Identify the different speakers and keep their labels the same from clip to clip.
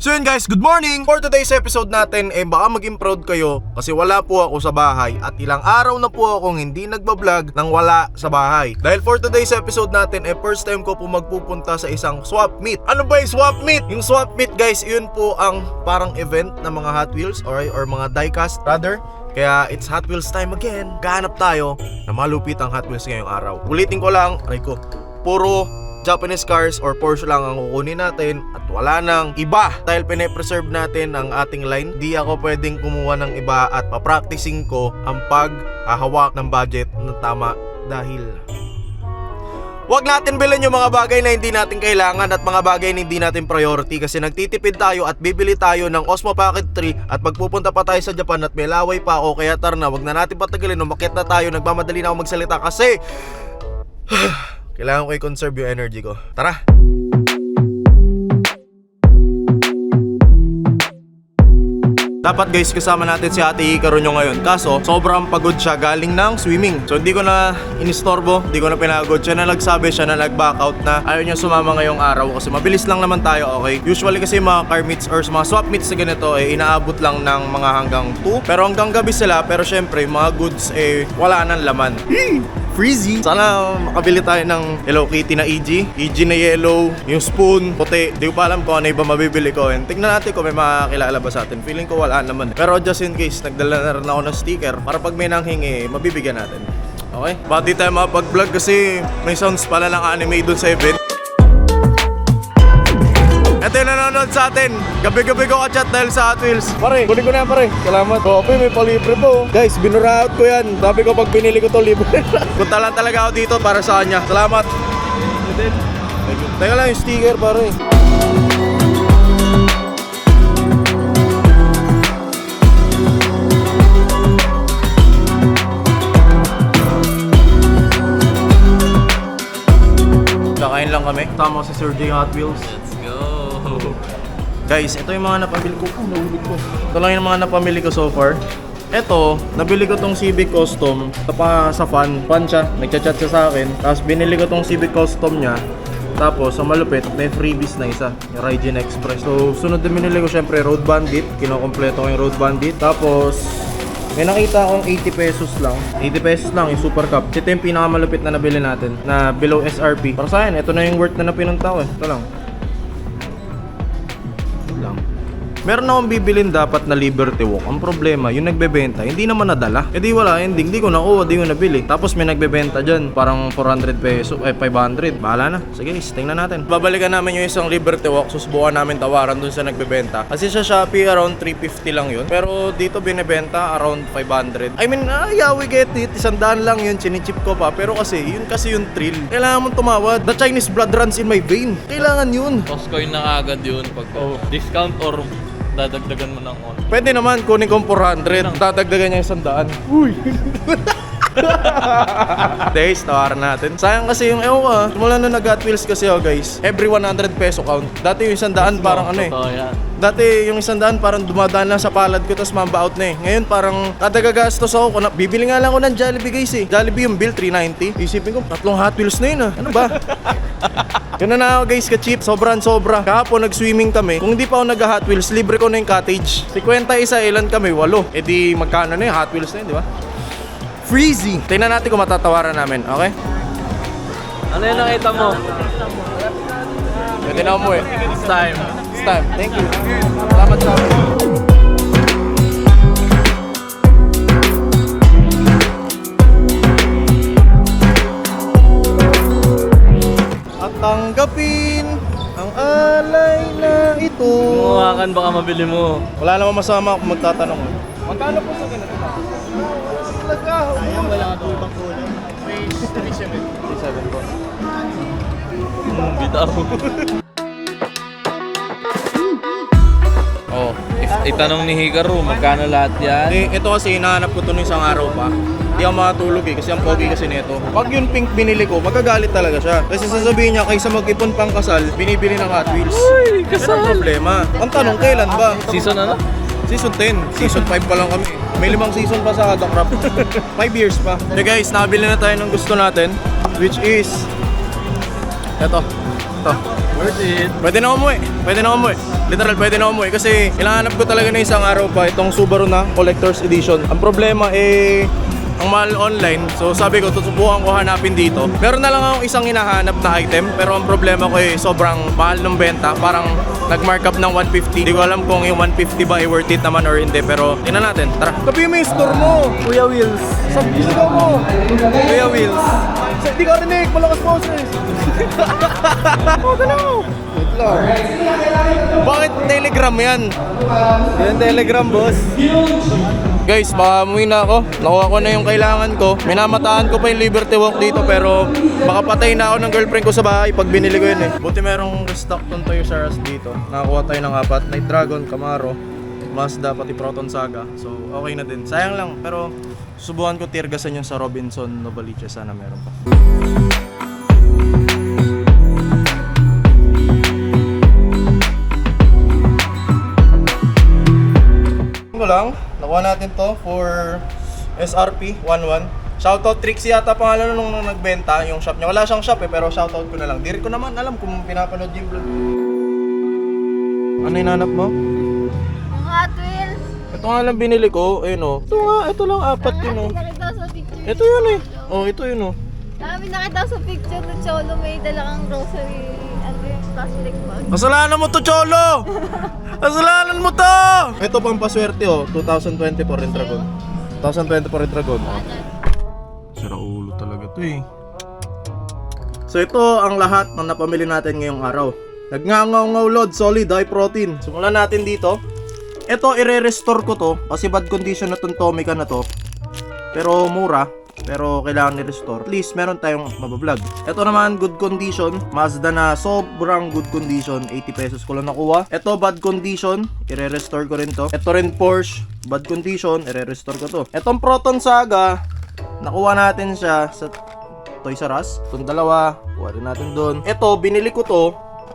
Speaker 1: So yun guys, good morning! For today's episode natin, baka maging proud kayo kasi wala po ako sa bahay at ilang araw na po akong hindi nagbablog nang wala sa bahay. Dahil for today's episode natin, first time ko po magpupunta sa isang swap meet. Ano ba yung swap meet? Yung swap meet guys, yun po ang parang event ng mga Hot Wheels or mga diecast rather. Kaya it's Hot Wheels time again. Kahanap tayo na malupit ang Hot Wheels ngayong araw. Ulitin ko lang, puro Japanese cars or Porsche lang ang kukunin natin at wala nang iba dahil pine-preserve natin ang ating line. Di ako pwedeng kumuha ng iba at papracticing ko ang paghahawak ng budget ng tama dahil wag natin bilhin yung mga bagay na hindi natin kailangan at mga bagay na hindi natin priority kasi nagtitipid tayo at bibili tayo ng Osmo Pocket 3 at magpupunta pa tayo sa Japan at may laway pa ako. Kaya tara na, wag na natin patagalin, umakyat na tayo, nagmamadali na ako magsalita kasi kailangan ko i-conserve yung energy ko. Tara! Dapat guys, kasama natin si Ate Hikaru nyo ngayon. Kaso, sobrang pagod siya galing ng swimming. So hindi ko na inistorbo, hindi ko na pinagod. Siya na nagsabi, siya na nag-back out na ayaw niya sumama ngayong araw kasi mabilis lang naman tayo, okay? Usually kasi mga car meets or mga swap meets na ganito, inaabot lang ng mga hanggang 2. Pero hanggang gabi sila, pero syempre, mga goods, wala nang laman. Freezy. Sana makabili tayo ng Hello Kitty na EG na yellow, yung spoon, puti. Di ko pa alam kung ano iba mabibili ko. And tignan natin kung may makakilala ba sa atin. Feeling ko wala naman. Pero just in case, nagdala na rin ako ng sticker para pag may nanghingi, mabibigyan natin. Okay? Bakit di tayo makapag-vlog kasi may sounds pala ng anime dun sa event. Ito yung nanonood sa atin. Gabi-gabi ko ka-chat dahil sa Hot Wheels. Pare, kunin ko na yan pare. Salamat. Kopi, may palibre po. Guys, binura out ko yan. Sabi ko pag pinili ko to libre. Punta lang talaga ako dito para sa kanya. Salamat. Teka lang yung sticker pare. Kakain lang kami. Tama si Sir J Hot Wheels. Guys, ito yung mga napamili ko. Nahulog ko. Ito lang yung mga napamili ko so far. Ito, nabili ko tong Civic Custom. Ito pa sa fan siya. Nagchat-chat siya sa akin. Tapos binili ko tong Civic Custom niya. Tapos sa malupit, may freebies na isa, yung Raijin Express. So sunod na binili ko syempre Road Bandit. Kinokompleto ko yung Road Bandit. Tapos may nakita akong 80 pesos lang. 80 pesos lang yung Super Cup. Ito yung pinakamalupit na nabili natin na below SRP. Para sa akin, ito na yung worth na napinunta ko. Ito lang. Meron akong bibilin dapat na Liberty Walk. Ang problema, yung nagbebenta, hindi naman nadala. Di wala, ending, di ko nakuha, di ko nabili. Tapos may nagbebenta dyan, parang 400 peso, 500. Bahala na. Sige guys, tingnan natin. Babalikan namin yung isang Liberty Walk, susubukan namin tawaran dun sa nagbebenta. Kasi sa Shopee, around 350 lang yun. Pero dito binibenta, around 500. I mean, yeah, we get it. 100 lang yun, chinichip ko pa. Pero kasi, yun kasi yung thrill. Kailangan mong tumawad. The Chinese blood runs in my vein. Kailangan yun.
Speaker 2: Costcoin na agad yun pag discount or dadagdagan mo ng on.
Speaker 1: Pwede naman, kunin kong 400. Dadagdagan niya yung 100. Uy! Days, tawaran natin. Sayang kasi yung simula na nag-Hot Wheels kasi guys, every 100 peso count. Dati yung 100 parang Dati yung 100 parang dumadaan lang sa palad ko tapos mamba-out na Ngayon parang kada gagastos ako. Bibili nga lang ako ng Jollibee guys Jollibee yung bill, 390. Isipin ko, 3 Hot Wheels na yun Ano ba? Ganun na ako guys, ka-cheap. Sobrang sobra. Kahapon nag-swimming kami. Kung hindi pa ako nag-Hot Wheels, libre ko na yung cottage. 50 isa, ilan kami? 8. Di magkano na yung Hot Wheels na yun, di ba? Freezy! Tingnan natin kung matatawaran namin, okay?
Speaker 2: Ano yung nakita mo?
Speaker 1: Pwede na mo
Speaker 2: It's time.
Speaker 1: It's time. Thank you. Salamat sa amin. At tanggapin ang alay na ito.
Speaker 2: Kumuhakan baka mabili mo.
Speaker 1: Wala namang masama kung magtatanong. Magkano po sa ganito?
Speaker 3: Ayun, wala ka ibang kulay. May 37.
Speaker 1: 37 po.
Speaker 2: Bitaw. Oh, itanong ni Hikaru, magkano lahat yan?
Speaker 1: Ito kasi hinahanap ko ito nung isang araw pa. Hindi ako makatulog kasi ang pogi kasi nito. Pag yung pink binili ko, magagalit talaga siya. Kasi sasabihin niya, kaysa mag-ipon pang kasal, binibili ng Hot Wheels.
Speaker 2: Uy,
Speaker 1: Yan ang problema. Ang tanong, kailan ba?
Speaker 2: Season ano?
Speaker 1: Season 10. Season 5 pa lang kami. May 5 season pa sa Hadakrap. 5 years pa. So guys, nabili na tayo ng gusto natin, which is Ito.
Speaker 2: Worth it.
Speaker 1: Pwede na umuwi. Literal, pwede na umuwi. Kasi kailanganap ko talaga na isang araw pa itong Subaru na Collector's Edition. Ang problema ang mahal online. So sabi ko, tutubukan ko hanapin dito. Meron na lang akong isang hinahanap na item. Pero ang problema ko sobrang mahal ng benta. Parang nag-markup ng 150. Hindi ko alam kung yung 150 ba worth it naman or hindi. Pero tingnan natin. Tara. Sabi mo yung store mo.
Speaker 3: Kuya Wheels.
Speaker 1: Sabi mo.
Speaker 3: Kuya Wheels.
Speaker 1: Hindi ka rinig. Malakas boses. Oh, gano'n.
Speaker 3: Wait lang.
Speaker 1: Bakit Telegram yan?
Speaker 3: Yan Telegram, boss.
Speaker 1: Guys, baka umuwi na ako. Nakuha ko na yung kailangan ko. Minamataan ko pa yung Liberty Walk dito pero baka patay na ako ng girlfriend ko sa bahay pag binili ko yun eh. Buti merong restock tong Toyo R Us dito. Nakakuha tayo ng 4. Night Dragon, Camaro, Mazda, pati Proton Saga. So, okay na din. Sayang lang, pero subukan ko tirgasan yung sa Robinson Novaliches. Sana meron pa. Lang, nakuha natin to for SRP 11. Shoutout Trixie yata pangalan nung nagbenta yung shop niya. Wala siyang shop pero shoutout ko na lang. Di rin ko naman alam kung pinapanood yung vlog. Ano hinanap mo?
Speaker 4: Yung Hot Wheels.
Speaker 1: Ito nga lang binili ko, ayun o. Ito nga, ito lang 4 yun o.
Speaker 4: Nakita sa picture.
Speaker 1: Ito yun eh. Oh, ito yun o.
Speaker 4: Sabi nakita sa picture ng Cholo may dalang grocery. Ano yung plastic bag.
Speaker 1: Kasalanan mo to, Cholo! Kasalanan mo to! Ito pang paswerte oh, 2024 rin Dragon. 2024 rin Dragon. Sira ulo talaga to eh. So ito ang lahat ng napamili natin ngayong araw. Nagngangaw-ngaw load, solid, high protein. Simulan natin dito. Ito, ire-restore ko to kasi bad condition na tong Tomica na to. Pero mura. Pero kailangan ni-restore. At least meron tayong mabablog. Ito naman, good condition. Mazda na sobrang good condition. 80 pesos ko lang nakuha. Ito, bad condition. I-restore ko rin to. Ito rin Porsche. Bad condition. I-restore ko to. Itong Proton Saga. Nakuha natin siya sa Toys R Us. Itong dalawa. Kuha rin natin doon. Ito, binili ko to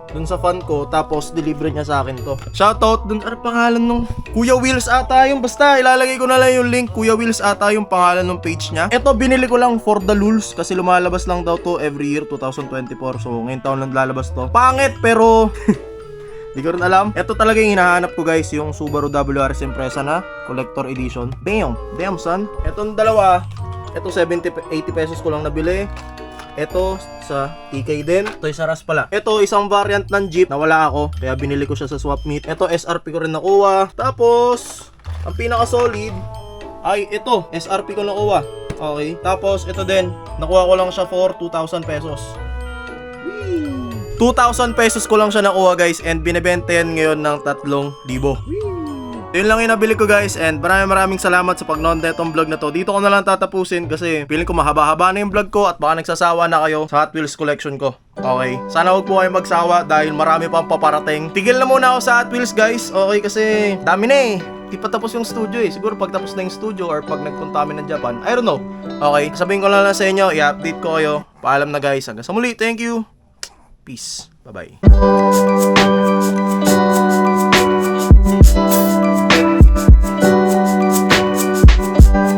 Speaker 1: dun sa fan ko, tapos deliver niya sa akin to. Shoutout dun, ano pangalan nung Kuya Wheels ata yung, basta ilalagay ko na lang yung link. Kuya Wheels ata yung pangalan ng page niya. Ito binili ko lang for the lulz kasi lumalabas lang daw to every year 2024. So ngayon taon lang lalabas to. Pangit pero di ko rin alam. Ito talaga yung hinahanap ko guys, yung Subaru WRX Impreza na Collector Edition. Damn son. Etong dalawa, ito 80 pesos ko lang nabili. Ito sa TK din. Toys R Us pala. Ito isang variant ng Jeep na wala ako kaya binili ko siya sa swap meet. Ito SRP ko rin nakuha. Tapos ang pinaka solid ay ito, SRP ko nakuha. Okay. Tapos ito din, nakuha ko lang siya for 2,000 pesos. 2,000 pesos ko lang siya nakuha guys and binebenta yan ngayon ng 3,000. Yun lang yung nabili ko guys and maraming salamat sa pag-nood na itong vlog na to. Dito ko na lang tatapusin kasi feeling ko mahaba-haba na yung vlog ko at baka nagsasawa na kayo sa Hot Wheels collection ko. Okay, sana huwag po kayo magsawa dahil marami pang paparating. Tigil na muna ako sa Hot Wheels guys. Okay, kasi dami na eh. Di pa tapos yung studio eh. Siguro pag tapos na yung studio or pag nagpunta kami ng Japan, I don't know. Okay, sabihin ko lang sa inyo, i-update ko kayo. Paalam na guys. Hanggang sa muli, thank you. Peace. Bye-bye.